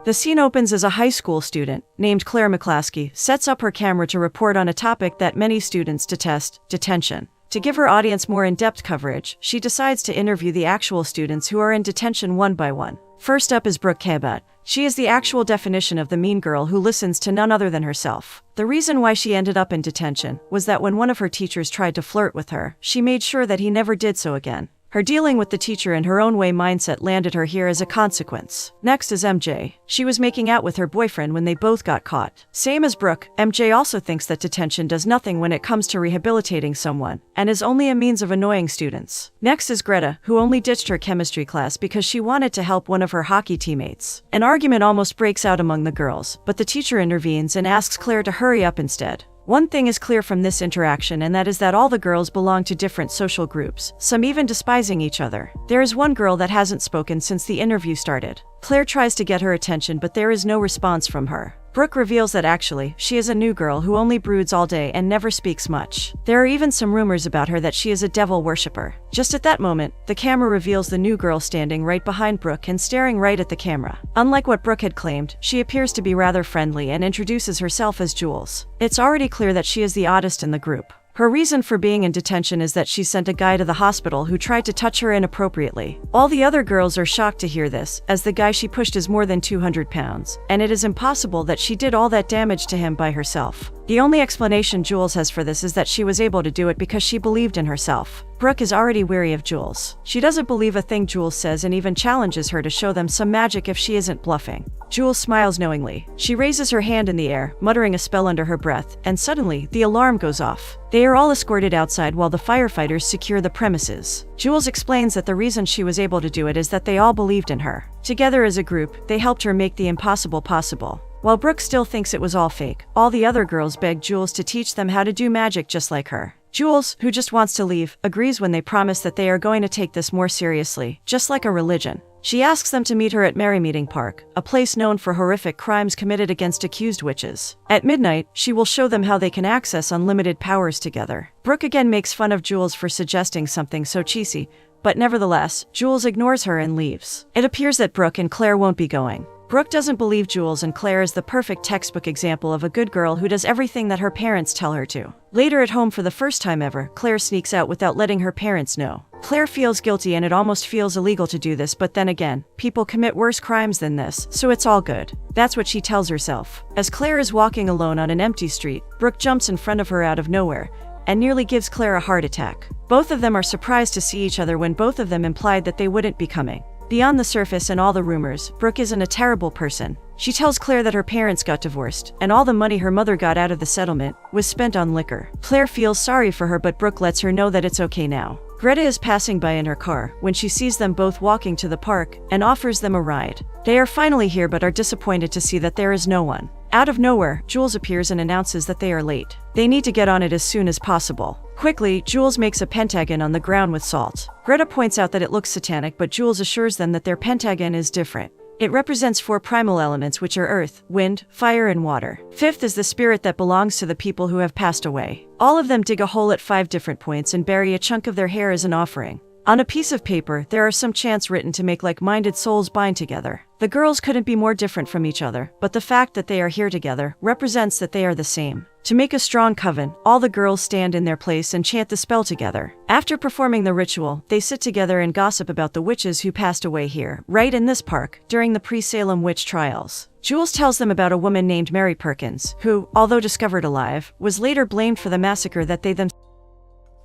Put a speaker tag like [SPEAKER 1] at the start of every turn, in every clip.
[SPEAKER 1] The scene opens as a high school student, named Claire McClaskey, sets up her camera to report on a topic that many students detest: detention. To give her audience more in-depth coverage, she decides to interview the actual students who are in detention one by one. First up is Brooke Cabot. She is the actual definition of the mean girl who listens to none other than herself. The reason why she ended up in detention was that when one of her teachers tried to flirt with her, she made sure that he never did so again. Her dealing with the teacher in her own way mindset landed her here as a consequence. Next is MJ. She was making out with her boyfriend when they both got caught. Same as Brooke, MJ also thinks that detention does nothing when it comes to rehabilitating someone, and is only a means of annoying students. Next is Greta, who only ditched her chemistry class because she wanted to help one of her hockey teammates. An argument almost breaks out among the girls, but the teacher intervenes and asks Claire to hurry up instead. One thing is clear from this interaction, and that is that all the girls belong to different social groups, some even despising each other. There is one girl that hasn't spoken since the interview started. Claire tries to get her attention, but there is no response from her. Brooke reveals that actually, she is a new girl who only broods all day and never speaks much. There are even some rumors about her that she is a devil worshipper. Just at that moment, the camera reveals the new girl standing right behind Brooke and staring right at the camera. Unlike what Brooke had claimed, she appears to be rather friendly and introduces herself as Jules. It's already clear that she is the oddest in the group. Her reason for being in detention is that she sent a guy to the hospital who tried to touch her inappropriately. All the other girls are shocked to hear this, as the guy she pushed is more than 200 pounds, and it is impossible that she did all that damage to him by herself. The only explanation Jules has for this is that she was able to do it because she believed in herself. Brooke is already weary of Jules. She doesn't believe a thing Jules says and even challenges her to show them some magic if she isn't bluffing. Jules smiles knowingly. She raises her hand in the air, muttering a spell under her breath, and suddenly, the alarm goes off. They are all escorted outside while the firefighters secure the premises. Jules explains that the reason she was able to do it is that they all believed in her. Together as a group, they helped her make the impossible possible. While Brooke still thinks it was all fake, all the other girls beg Jules to teach them how to do magic just like her. Jules, who just wants to leave, agrees when they promise that they are going to take this more seriously, just like a religion. She asks them to meet her at Merrymeeting Park, a place known for horrific crimes committed against accused witches. At midnight, she will show them how they can access unlimited powers together. Brooke again makes fun of Jules for suggesting something so cheesy, but nevertheless, Jules ignores her and leaves. It appears that Brooke and Claire won't be going. Brooke doesn't believe Jules, and Claire is the perfect textbook example of a good girl who does everything that her parents tell her to. Later at home, for the first time ever, Claire sneaks out without letting her parents know. Claire feels guilty and it almost feels illegal to do this, but then again, people commit worse crimes than this, so it's all good. That's what she tells herself. As Claire is walking alone on an empty street, Brooke jumps in front of her out of nowhere and nearly gives Claire a heart attack. Both of them are surprised to see each other when both of them implied that they wouldn't be coming. Beyond the surface and all the rumors, Brooke isn't a terrible person. She tells Claire that her parents got divorced, and all the money her mother got out of the settlement was spent on liquor. Claire feels sorry for her, but Brooke lets her know that it's okay now. Greta is passing by in her car when she sees them both walking to the park and offers them a ride. They are finally here but are disappointed to see that there is no one. Out of nowhere, Jules appears and announces that they are late. They need to get on it as soon as possible. Quickly, Jules makes a pentagon on the ground with salt. Greta points out that it looks satanic, but Jules assures them that their pentagon is different. It represents 4 primal elements, which are earth, wind, fire, and water. 5th is the spirit that belongs to the people who have passed away. All of them dig a hole at 5 different points and bury a chunk of their hair as an offering. On a piece of paper, there are some chants written to make like-minded souls bind together. The girls couldn't be more different from each other, but the fact that they are here together represents that they are the same. To make a strong coven, all the girls stand in their place and chant the spell together. After performing the ritual, they sit together and gossip about the witches who passed away here, right in this park, during the pre-Salem witch trials. Jules tells them about a woman named Mary Perkins, who, although discovered alive, was later blamed for the massacre that they themselves.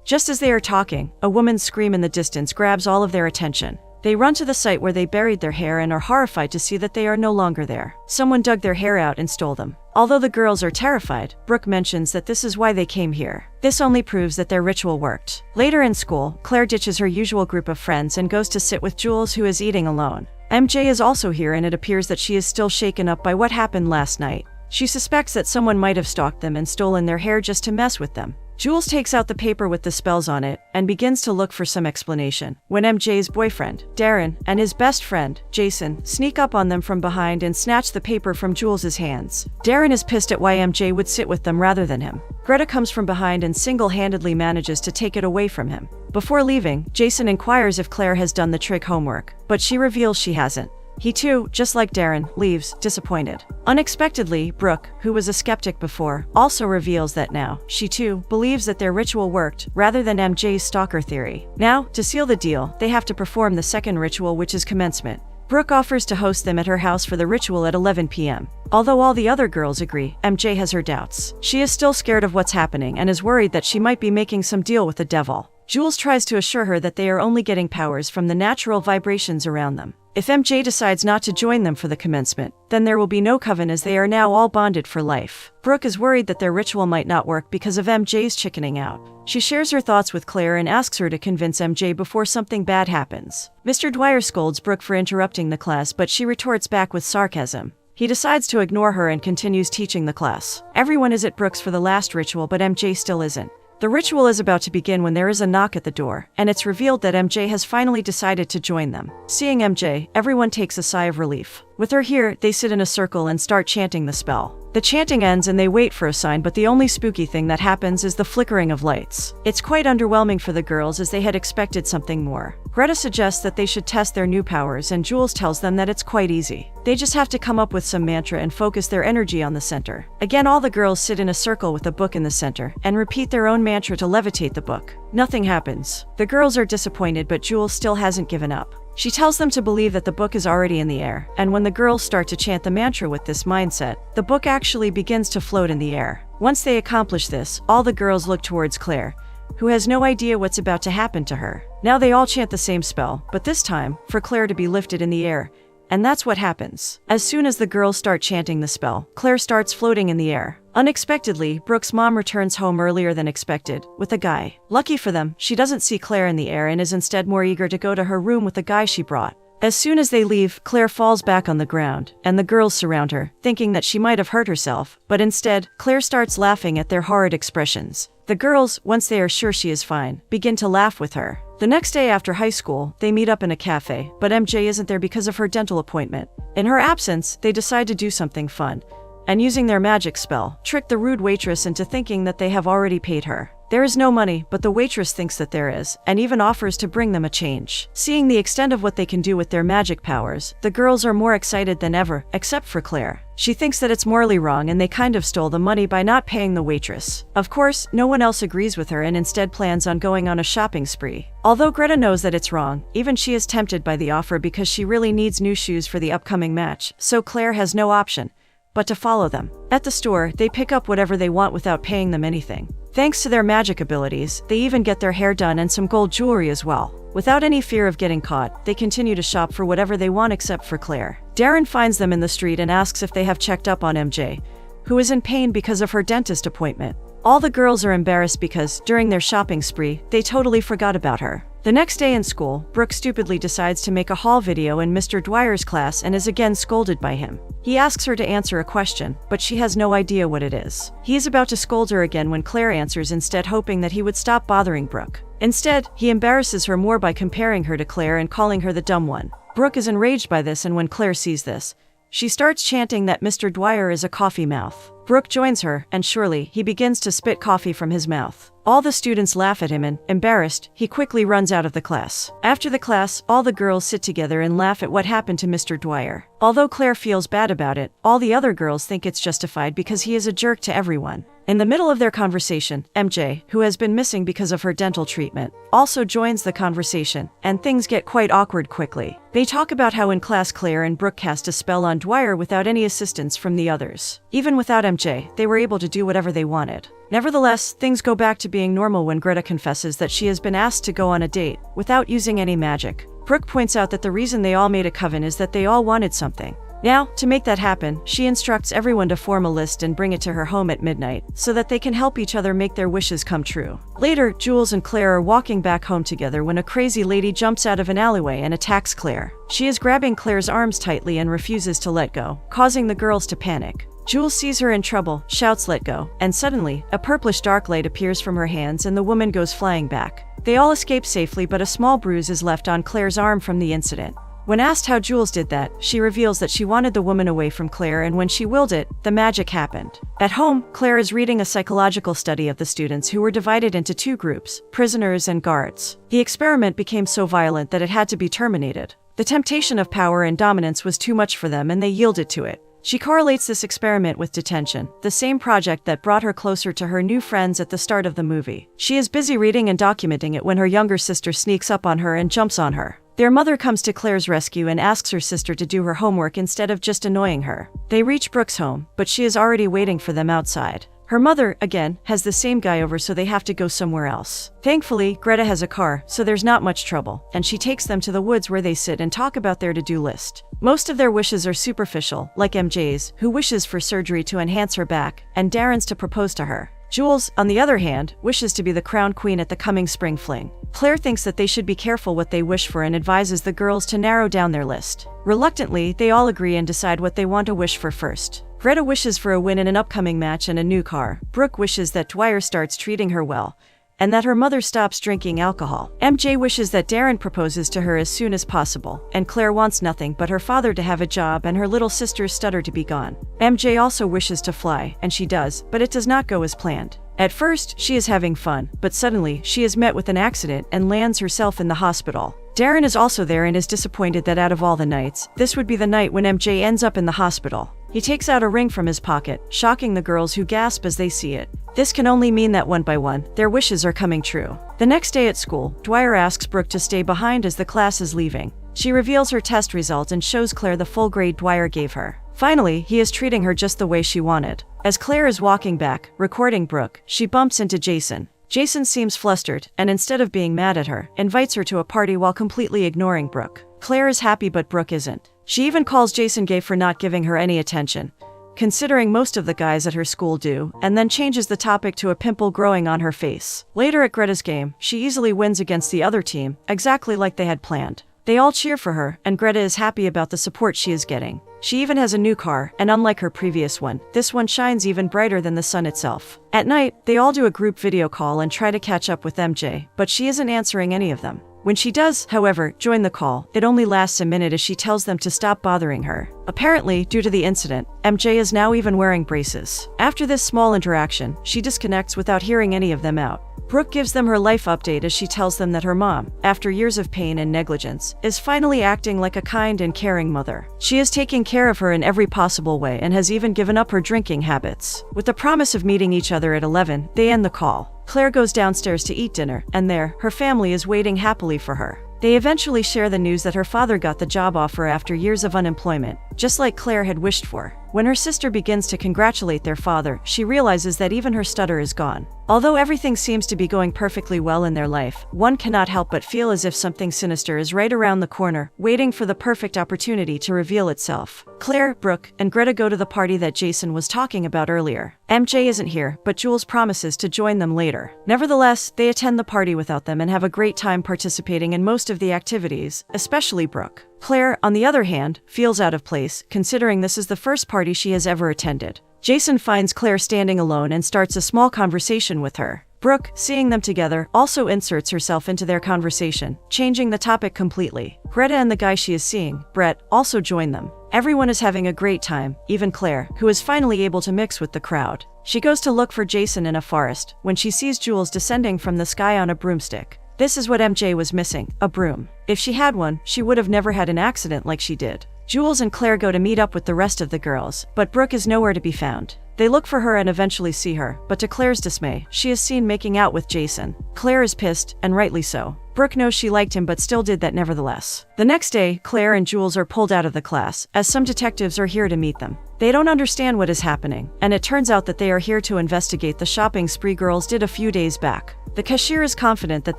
[SPEAKER 1] Just as they are talking, a woman's scream in the distance grabs all of their attention. They run to the site where they buried their hair and are horrified to see that they are no longer there. Someone dug their hair out and stole them. Although the girls are terrified, Brooke mentions that this is why they came here. This only proves that their ritual worked. Later in school, Claire ditches her usual group of friends and goes to sit with Jules, who is eating alone. MJ is also here, and it appears that she is still shaken up by what happened last night. She suspects that someone might have stalked them and stolen their hair just to mess with them. Jules takes out the paper with the spells on it and begins to look for some explanation, when MJ's boyfriend, Darren, and his best friend, Jason, sneak up on them from behind and snatch the paper from Jules's hands. Darren is pissed at why MJ would sit with them rather than him. Greta comes from behind and single-handedly manages to take it away from him. Before leaving, Jason inquires if Claire has done the trick homework, but she reveals she hasn't. He too, just like Darren, leaves, disappointed. Unexpectedly, Brooke, who was a skeptic before, also reveals that now, she too, believes that their ritual worked, rather than MJ's stalker theory. Now, to seal the deal, they have to perform the second ritual, which is commencement. Brooke offers to host them at her house for the ritual at 11 p.m. Although all the other girls agree, MJ has her doubts. She is still scared of what's happening and is worried that she might be making some deal with the devil. Jules tries to assure her that they are only getting powers from the natural vibrations around them. If MJ decides not to join them for the commencement, then there will be no coven as they are now all bonded for life. Brooke is worried that their ritual might not work because of MJ's chickening out. She shares her thoughts with Claire and asks her to convince MJ before something bad happens. Mr. Dwyer scolds Brooke for interrupting the class, but she retorts back with sarcasm. He decides to ignore her and continues teaching the class. Everyone is at Brooke's for the last ritual, but MJ still isn't. The ritual is about to begin when there is a knock at the door, and it's revealed that MJ has finally decided to join them. Seeing MJ, everyone takes a sigh of relief. With her here, they sit in a circle and start chanting the spell. The chanting ends and they wait for a sign, but the only spooky thing that happens is the flickering of lights. It's quite underwhelming for the girls as they had expected something more. Greta suggests that they should test their new powers, and Jules tells them that it's quite easy. They just have to come up with some mantra and focus their energy on the center. Again, all the girls sit in a circle with a book in the center and repeat their own mantra to levitate the book. Nothing happens. The girls are disappointed, but Jules still hasn't given up. She tells them to believe that the book is already in the air, and when the girls start to chant the mantra with this mindset, the book actually begins to float in the air. Once they accomplish this, all the girls look towards Claire, who has no idea what's about to happen to her. Now they all chant the same spell, but this time, for Claire to be lifted in the air. And that's what happens. As soon as the girls start chanting the spell, Claire starts floating in the air. Unexpectedly, Brooke's mom returns home earlier than expected, with a guy. Lucky for them, she doesn't see Claire in the air and is instead more eager to go to her room with the guy she brought. As soon as they leave, Claire falls back on the ground, and the girls surround her, thinking that she might have hurt herself, but instead, Claire starts laughing at their horrid expressions. The girls, once they are sure she is fine, begin to laugh with her. The next day after high school, they meet up in a cafe, but MJ isn't there because of her dental appointment. In her absence, they decide to do something fun, and using their magic spell, trick the rude waitress into thinking that they have already paid her. There is no money, but the waitress thinks that there is, and even offers to bring them a change. Seeing the extent of what they can do with their magic powers, the girls are more excited than ever, except for Claire. She thinks that it's morally wrong and they kind of stole the money by not paying the waitress. Of course, no one else agrees with her and instead plans on going on a shopping spree. Although Greta knows that it's wrong, even she is tempted by the offer because she really needs new shoes for the upcoming match, so Claire has no option but to follow them. At the store, they pick up whatever they want without paying them anything. Thanks to their magic abilities, they even get their hair done and some gold jewelry as well. Without any fear of getting caught, they continue to shop for whatever they want except for Claire. Darren finds them in the street and asks if they have checked up on MJ, who is in pain because of her dentist appointment. All the girls are embarrassed because, during their shopping spree, they totally forgot about her. The next day in school, Brooke stupidly decides to make a haul video in Mr. Dwyer's class and is again scolded by him. He asks her to answer a question, but she has no idea what it is. He is about to scold her again when Claire answers instead, hoping that he would stop bothering Brooke. Instead, he embarrasses her more by comparing her to Claire and calling her the dumb one. Brooke is enraged by this, and when Claire sees this, she starts chanting that Mr. Dwyer is a coffee mouth. Brooke joins her, and surely, he begins to spit coffee from his mouth. All the students laugh at him and, embarrassed, he quickly runs out of the class. After the class, all the girls sit together and laugh at what happened to Mr. Dwyer. Although Claire feels bad about it, all the other girls think it's justified because he is a jerk to everyone. In the middle of their conversation, MJ, who has been missing because of her dental treatment, also joins the conversation, and things get quite awkward quickly. They talk about how in class Claire and Brooke cast a spell on Dwyer without any assistance from the others. Even without MJ, they were able to do whatever they wanted. Nevertheless, things go back to being normal when Greta confesses that she has been asked to go on a date, without using any magic. Brooke points out that the reason they all made a coven is that they all wanted something. Now, to make that happen, she instructs everyone to form a list and bring it to her home at midnight, so that they can help each other make their wishes come true. Later, Jules and Claire are walking back home together when a crazy lady jumps out of an alleyway and attacks Claire. She is grabbing Claire's arms tightly and refuses to let go, causing the girls to panic. Jules sees her in trouble, shouts "let go," and suddenly, a purplish dark light appears from her hands and the woman goes flying back. They all escape safely, but a small bruise is left on Claire's arm from the incident. When asked how Jules did that, she reveals that she wanted the woman away from Claire, and when she willed it, the magic happened. At home, Claire is reading a psychological study of the students who were divided into two groups, prisoners and guards. The experiment became so violent that it had to be terminated. The temptation of power and dominance was too much for them and they yielded to it. She correlates this experiment with detention, the same project that brought her closer to her new friends at the start of the movie. She is busy reading and documenting it when her younger sister sneaks up on her and jumps on her. Their mother comes to Claire's rescue and asks her sister to do her homework instead of just annoying her. They reach Brooke's home, but she is already waiting for them outside. Her mother, again, has the same guy over, so they have to go somewhere else. Thankfully, Greta has a car, so there's not much trouble, and she takes them to the woods where they sit and talk about their to-do list. Most of their wishes are superficial, like MJ's, who wishes for surgery to enhance her back, and Darren's to propose to her. Jules, on the other hand, wishes to be the crowned queen at the coming spring fling. Claire thinks that they should be careful what they wish for and advises the girls to narrow down their list. Reluctantly, they all agree and decide what they want to wish for first. Greta wishes for a win in an upcoming match and a new car. Brooke wishes that Dwyer starts treating her well, and that her mother stops drinking alcohol. MJ wishes that Darren proposes to her as soon as possible, and Claire wants nothing but her father to have a job and her little sister's stutter to be gone. MJ also wishes to fly, and she does, but it does not go as planned. At first, she is having fun, but suddenly, she is met with an accident and lands herself in the hospital. Darren is also there and is disappointed that out of all the nights, this would be the night when MJ ends up in the hospital. He takes out a ring from his pocket, shocking the girls who gasp as they see it. This can only mean that one by one, their wishes are coming true. The next day at school, Dwyer asks Brooke to stay behind as the class is leaving. She reveals her test result and shows Claire the full grade Dwyer gave her. Finally, he is treating her just the way she wanted. As Claire is walking back, recording Brooke, she bumps into Jason. Jason seems flustered, and instead of being mad at her, invites her to a party while completely ignoring Brooke. Claire is happy but Brooke isn't. She even calls Jason gay for not giving her any attention, considering most of the guys at her school do, and then changes the topic to a pimple growing on her face. Later at Greta's game, she easily wins against the other team, exactly like they had planned. They all cheer for her, and Greta is happy about the support she is getting. She even has a new car, and unlike her previous one, this one shines even brighter than the sun itself. At night, they all do a group video call and try to catch up with MJ, but she isn't answering any of them. When she does, however, join the call, it only lasts a minute as she tells them to stop bothering her. Apparently, due to the incident, MJ is now even wearing braces. After this small interaction, she disconnects without hearing any of them out. Brooke gives them her life update as she tells them that her mom, after years of pain and negligence, is finally acting like a kind and caring mother. She is taking care of her in every possible way and has even given up her drinking habits. With the promise of meeting each other at 11, they end the call. Claire goes downstairs to eat dinner, and there, her family is waiting happily for her. They eventually share the news that her father got the job offer after years of unemployment, just like Claire had wished for. When her sister begins to congratulate their father, she realizes that even her stutter is gone. Although everything seems to be going perfectly well in their life, one cannot help but feel as if something sinister is right around the corner, waiting for the perfect opportunity to reveal itself. Claire, Brooke, and Greta go to the party that Jason was talking about earlier. MJ isn't here, but Jules promises to join them later. Nevertheless, they attend the party without them and have a great time participating in most of the activities, especially Brooke. Claire, on the other hand, feels out of place, considering this is the first party she has ever attended. Jason finds Claire standing alone and starts a small conversation with her. Brooke, seeing them together, also inserts herself into their conversation, changing the topic completely. Greta and the guy she is seeing, Brett, also join them. Everyone is having a great time, even Claire, who is finally able to mix with the crowd. She goes to look for Jason in a forest, when she sees Jules descending from the sky on a broomstick. This is what MJ was missing, a broom. If she had one, she would have never had an accident like she did. Jules and Claire go to meet up with the rest of the girls, but Brooke is nowhere to be found. They look for her and eventually see her, but to Claire's dismay, she is seen making out with Jason. Claire is pissed, and rightly so. Brooke knows she liked him but still did that nevertheless. The next day, Claire and Jules are pulled out of the class, as some detectives are here to meet them. They don't understand what is happening, and it turns out that they are here to investigate the shopping spree girls did a few days back. The cashier is confident that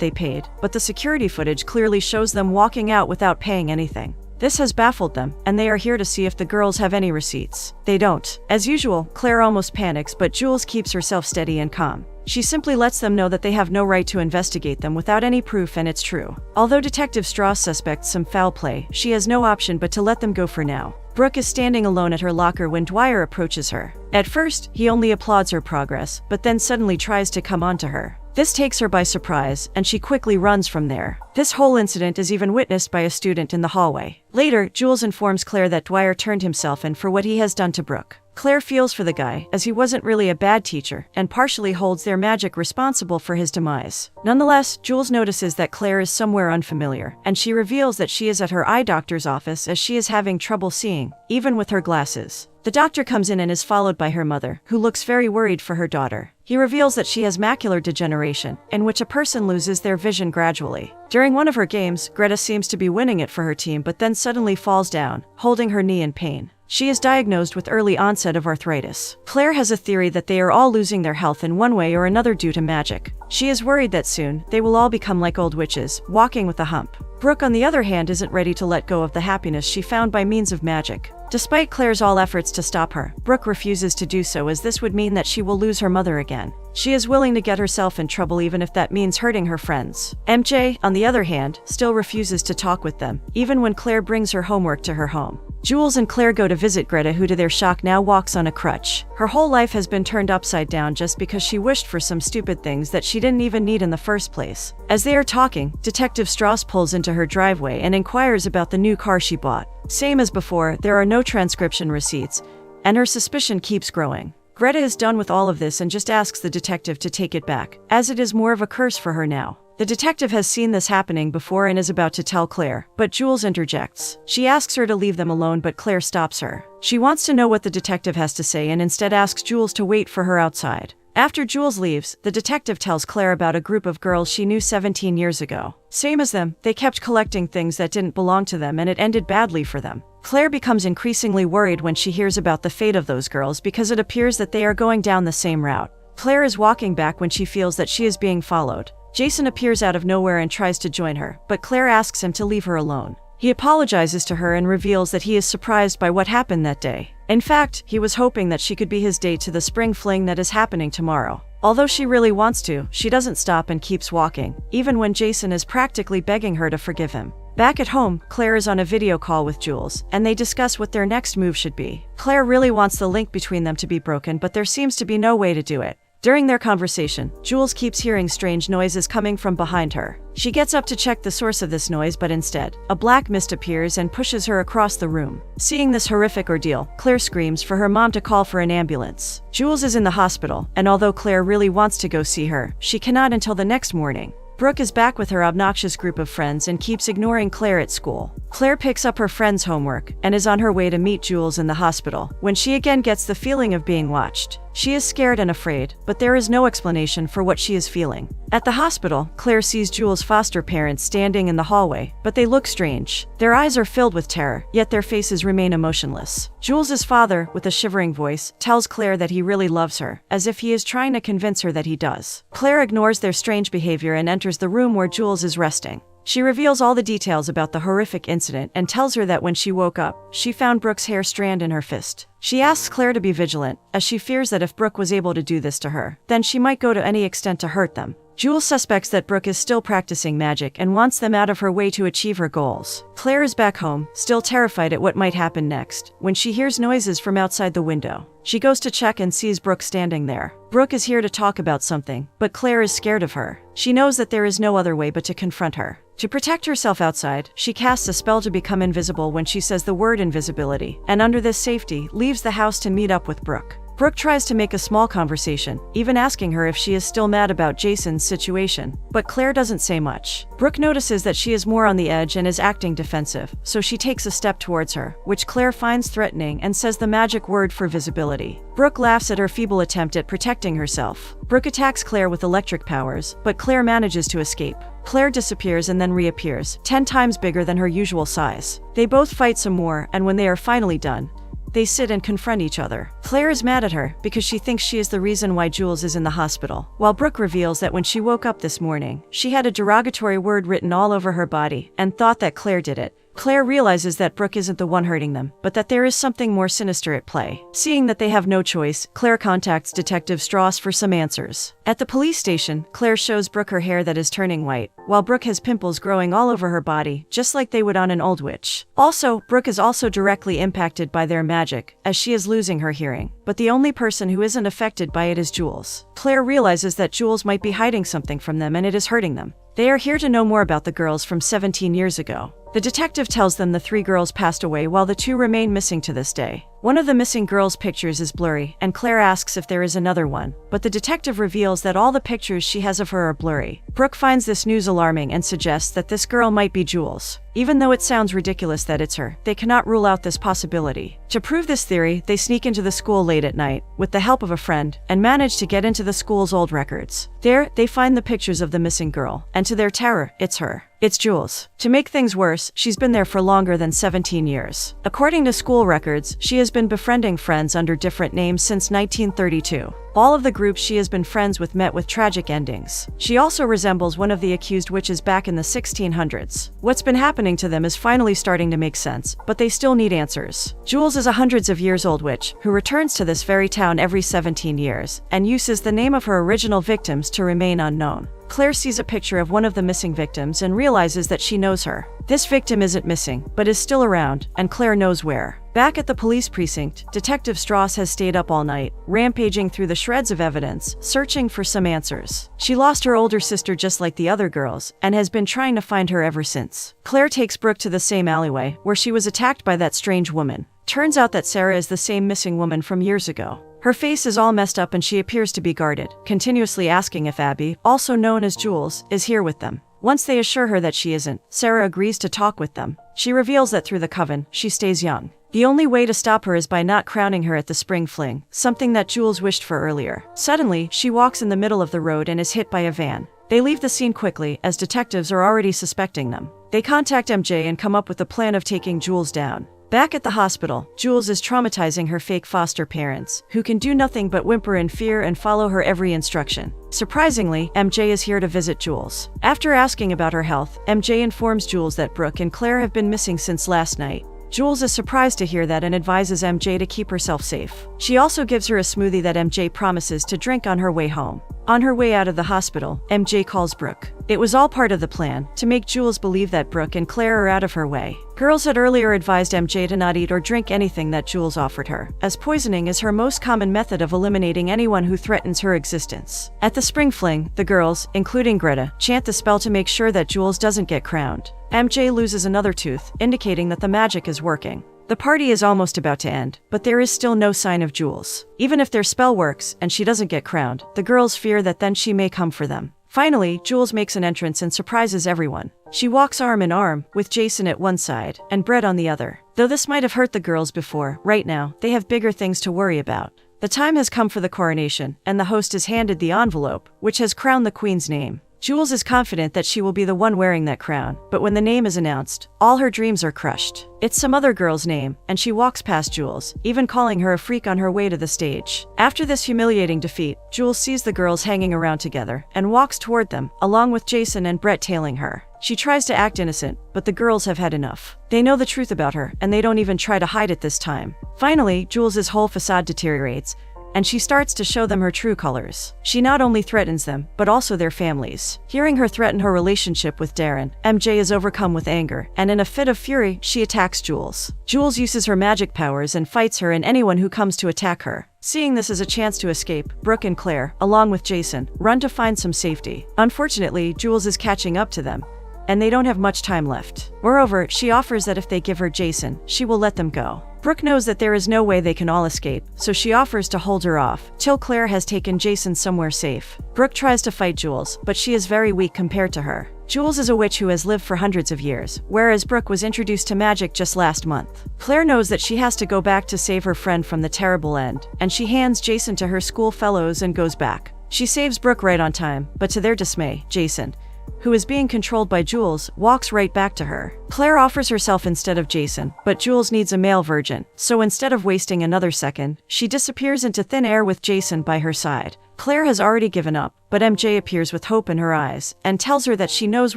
[SPEAKER 1] they paid, but the security footage clearly shows them walking out without paying anything. This has baffled them, and they are here to see if the girls have any receipts. They don't. As usual, Claire almost panics, but Jules keeps herself steady and calm. She simply lets them know that they have no right to investigate them without any proof, and it's true. Although Detective Strauss suspects some foul play, she has no option but to let them go for now. Brooke is standing alone at her locker when Dwyer approaches her. At first, he only applauds her progress, but then suddenly tries to come onto her. This takes her by surprise, and she quickly runs from there. This whole incident is even witnessed by a student in the hallway. Later, Jules informs Claire that Dwyer turned himself in for what he has done to Brooke. Claire feels for the guy, as he wasn't really a bad teacher, and partially holds their magic responsible for his demise. Nonetheless, Jules notices that Claire is somewhere unfamiliar, and she reveals that she is at her eye doctor's office as she is having trouble seeing, even with her glasses. The doctor comes in and is followed by her mother, who looks very worried for her daughter. He reveals that she has macular degeneration, in which a person loses their vision gradually. During one of her games, Greta seems to be winning it for her team but then suddenly falls down, holding her knee in pain. She is diagnosed with early onset of arthritis. Claire has a theory that they are all losing their health in one way or another due to magic. She is worried that soon, they will all become like old witches, walking with a hump. Brooke, on the other hand, isn't ready to let go of the happiness she found by means of magic. Despite Claire's all efforts to stop her, Brooke refuses to do so, as this would mean that she will lose her mother again. She is willing to get herself in trouble even if that means hurting her friends. MJ, on the other hand, still refuses to talk with them, even when Claire brings her homework to her home. Jules and Claire go to visit Greta, who to their shock now walks on a crutch. Her whole life has been turned upside down just because she wished for some stupid things that she didn't even need in the first place. As they are talking, Detective Strauss pulls into her driveway and inquires about the new car she bought. Same as before, there are no transcription receipts, and her suspicion keeps growing. Greta is done with all of this and just asks the detective to take it back, as it is more of a curse for her now. The detective has seen this happening before and is about to tell Claire, but Jules interjects. She asks her to leave them alone, but Claire stops her. She wants to know what the detective has to say and instead asks Jules to wait for her outside. After Jules leaves, the detective tells Claire about a group of girls she knew 17 years ago. Same as them, they kept collecting things that didn't belong to them and it ended badly for them. Claire becomes increasingly worried when she hears about the fate of those girls because it appears that they are going down the same route. Claire is walking back when she feels that she is being followed. Jason appears out of nowhere and tries to join her, but Claire asks him to leave her alone. He apologizes to her and reveals that he is surprised by what happened that day. In fact, he was hoping that she could be his date to the spring fling that is happening tomorrow. Although she really wants to, she doesn't stop and keeps walking, even when Jason is practically begging her to forgive him. Back at home, Claire is on a video call with Jules, and they discuss what their next move should be. Claire really wants the link between them to be broken, but there seems to be no way to do it. During their conversation, Jules keeps hearing strange noises coming from behind her. She gets up to check the source of this noise, but instead, a black mist appears and pushes her across the room. Seeing this horrific ordeal, Claire screams for her mom to call for an ambulance. Jules is in the hospital, and although Claire really wants to go see her, she cannot until the next morning. Brooke is back with her obnoxious group of friends and keeps ignoring Claire at school. Claire picks up her friend's homework and is on her way to meet Jules in the hospital when she again gets the feeling of being watched. She is scared and afraid, but there is no explanation for what she is feeling. At the hospital, Claire sees Jules' foster parents standing in the hallway, but they look strange. Their eyes are filled with terror, yet their faces remain emotionless. Jules' father, with a shivering voice, tells Claire that he really loves her, as if he is trying to convince her that he does. Claire ignores their strange behavior and enters the room where Jules is resting. She reveals all the details about the horrific incident and tells her that when she woke up, she found Brooke's hair strand in her fist. She asks Claire to be vigilant, as she fears that if Brooke was able to do this to her, then she might go to any extent to hurt them. Jules suspects that Brooke is still practicing magic and wants them out of her way to achieve her goals. Claire is back home, still terrified at what might happen next, when she hears noises from outside the window. She goes to check and sees Brooke standing there. Brooke is here to talk about something, but Claire is scared of her. She knows that there is no other way but to confront her. To protect herself outside, she casts a spell to become invisible when she says the word invisibility, and under this safety, leaves the house to meet up with Brooke. Brooke tries to make a small conversation, even asking her if she is still mad about Jason's situation, but Claire doesn't say much. Brooke notices that she is more on the edge and is acting defensive, so she takes a step towards her, which Claire finds threatening and says the magic word for visibility. Brooke laughs at her feeble attempt at protecting herself. Brooke attacks Claire with electric powers, but Claire manages to escape. Claire disappears and then reappears, 10 times bigger than her usual size. They both fight some more, and when they are finally done, they sit and confront each other. Claire is mad at her because she thinks she is the reason why Jules is in the hospital, while Brooke reveals that when she woke up this morning, she had a derogatory word written all over her body and thought that Claire did it. Claire realizes that Brooke isn't the one hurting them, but that there is something more sinister at play. Seeing that they have no choice, Claire contacts Detective Strauss for some answers. At the police station, Claire shows Brooke her hair that is turning white, while Brooke has pimples growing all over her body, just like they would on an old witch. Also, Brooke is also directly impacted by their magic, as she is losing her hearing. But the only person who isn't affected by it is Jules. Claire realizes that Jules might be hiding something from them and it is hurting them. They are here to know more about the girls from 17 years ago. The detective tells them the 3 girls passed away while the 2 remain missing to this day. One of the missing girls' pictures is blurry, and Claire asks if there is another one, but the detective reveals that all the pictures she has of her are blurry. Brooke finds this news alarming and suggests that this girl might be Jules. Even though it sounds ridiculous that it's her, they cannot rule out this possibility. To prove this theory, they sneak into the school late at night, with the help of a friend, and manage to get into the school's old records. There, they find the pictures of the missing girl, and to their terror, it's her. It's Jules. To make things worse, she's been there for longer than 17 years. According to school records, she has been befriending friends under different names since 1932. All of the groups she has been friends with met with tragic endings. She also resembles one of the accused witches back in the 1600s. What's been happening to them is finally starting to make sense, but they still need answers. Jules is a hundreds of years old witch who returns to this very town every 17 years and uses the name of her original victims to remain unknown. Claire sees a picture of one of the missing victims and realizes that she knows her. This victim isn't missing, but is still around, and Claire knows where. Back at the police precinct, Detective Strauss has stayed up all night, rampaging through the shreds of evidence, searching for some answers. She lost her older sister just like the other girls, and has been trying to find her ever since. Claire takes Brooke to the same alleyway, where she was attacked by that strange woman. Turns out that Sarah is the same missing woman from years ago. Her face is all messed up and she appears to be guarded, continuously asking if Abby, also known as Jules, is here with them. Once they assure her that she isn't, Sarah agrees to talk with them. She reveals that through the coven, she stays young. The only way to stop her is by not crowning her at the spring fling, something that Jules wished for earlier. Suddenly, she walks in the middle of the road and is hit by a van. They leave the scene quickly, as detectives are already suspecting them. They contact MJ and come up with a plan of taking Jules down. Back at the hospital, Jules is traumatizing her fake foster parents, who can do nothing but whimper in fear and follow her every instruction. Surprisingly, MJ is here to visit Jules. After asking about her health, MJ informs Jules that Brooke and Claire have been missing since last night. Jules is surprised to hear that and advises MJ to keep herself safe. She also gives her a smoothie that MJ promises to drink on her way home. On her way out of the hospital, MJ calls Brooke. It was all part of the plan, to make Jules believe that Brooke and Claire are out of her way. Girls had earlier advised MJ to not eat or drink anything that Jules offered her, as poisoning is her most common method of eliminating anyone who threatens her existence. At the spring fling, the girls, including Greta, chant the spell to make sure that Jules doesn't get crowned. MJ loses another tooth, indicating that the magic is working. The party is almost about to end, but there is still no sign of Jules. Even if their spell works and she doesn't get crowned, the girls fear that then she may come for them. Finally, Jules makes an entrance and surprises everyone. She walks arm in arm, with Jason at one side and Brett on the other. Though this might have hurt the girls before, right now, they have bigger things to worry about. The time has come for the coronation, and the host is handed the envelope, which has crowned the queen's name. Jules is confident that she will be the one wearing that crown, but when the name is announced, all her dreams are crushed. It's some other girl's name, and she walks past Jules, even calling her a freak on her way to the stage. After this humiliating defeat, Jules sees the girls hanging around together, and walks toward them, along with Jason and Brett tailing her. She tries to act innocent, but the girls have had enough. They know the truth about her, and they don't even try to hide it this time. Finally, Jules's whole facade deteriorates, and she starts to show them her true colors. She not only threatens them, but also their families. Hearing her threaten her relationship with Darren, MJ is overcome with anger, and in a fit of fury, she attacks Jules. Jules uses her magic powers and fights her and anyone who comes to attack her. Seeing this as a chance to escape, Brooke and Claire, along with Jason, run to find some safety. Unfortunately, Jules is catching up to them, and they don't have much time left. Moreover, she offers that if they give her Jason, she will let them go. Brooke knows that there is no way they can all escape, so she offers to hold her off, till Claire has taken Jason somewhere safe. Brooke tries to fight Jules, but she is very weak compared to her. Jules is a witch who has lived for hundreds of years, whereas Brooke was introduced to magic just last month. Claire knows that she has to go back to save her friend from the terrible end, and she hands Jason to her school fellows and goes back. She saves Brooke right on time, but to their dismay, Jason, who is being controlled by Jules, walks right back to her. Claire offers herself instead of Jason, but Jules needs a male virgin, so instead of wasting another second, she disappears into thin air with Jason by her side. Claire has already given up, but MJ appears with hope in her eyes, and tells her that she knows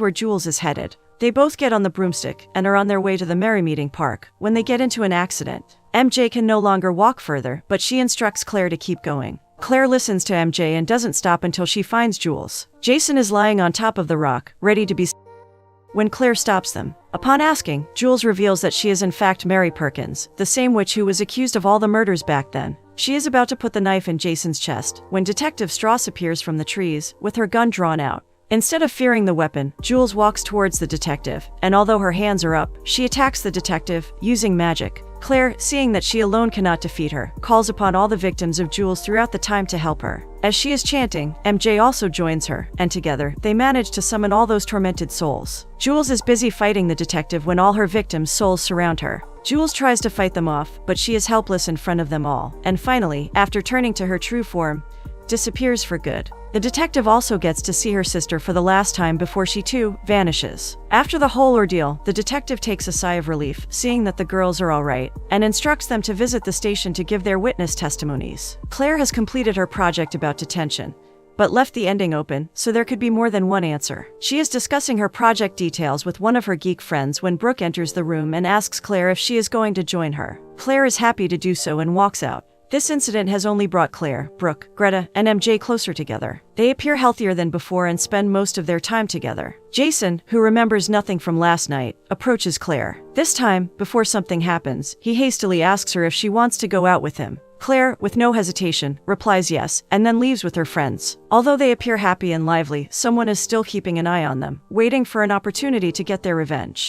[SPEAKER 1] where Jules is headed. They both get on the broomstick, and are on their way to the Merrymeeting Park, when they get into an accident. MJ can no longer walk further, but she instructs Claire to keep going. Claire listens to MJ and doesn't stop until she finds Jules. Jason is lying on top of the rock, ready to be when Claire stops them. Upon asking, Jules reveals that she is in fact Mary Perkins, the same witch who was accused of all the murders back then. She is about to put the knife in Jason's chest, when Detective Strauss appears from the trees, with her gun drawn out. Instead of fearing the weapon, Jules walks towards the detective, and although her hands are up, she attacks the detective, using magic. Claire, seeing that she alone cannot defeat her, calls upon all the victims of Jules throughout the time to help her. As she is chanting, MJ also joins her, and together, they manage to summon all those tormented souls. Jules is busy fighting the detective when all her victims' souls surround her. Jules tries to fight them off, but she is helpless in front of them all, and finally, after turning to her true form, disappears for good. The detective also gets to see her sister for the last time before she too vanishes. After the whole ordeal, the detective takes a sigh of relief, seeing that the girls are all right, and instructs them to visit the station to give their witness testimonies. Claire has completed her project about detention, but left the ending open, so there could be more than one answer. She is discussing her project details with one of her geek friends when Brooke enters the room and asks Claire if she is going to join her. Claire is happy to do so and walks out. This incident has only brought Claire, Brooke, Greta, and MJ closer together. They appear healthier than before and spend most of their time together. Jason, who remembers nothing from last night, approaches Claire. This time, before something happens, he hastily asks her if she wants to go out with him. Claire, with no hesitation, replies yes, and then leaves with her friends. Although they appear happy and lively, someone is still keeping an eye on them, waiting for an opportunity to get their revenge.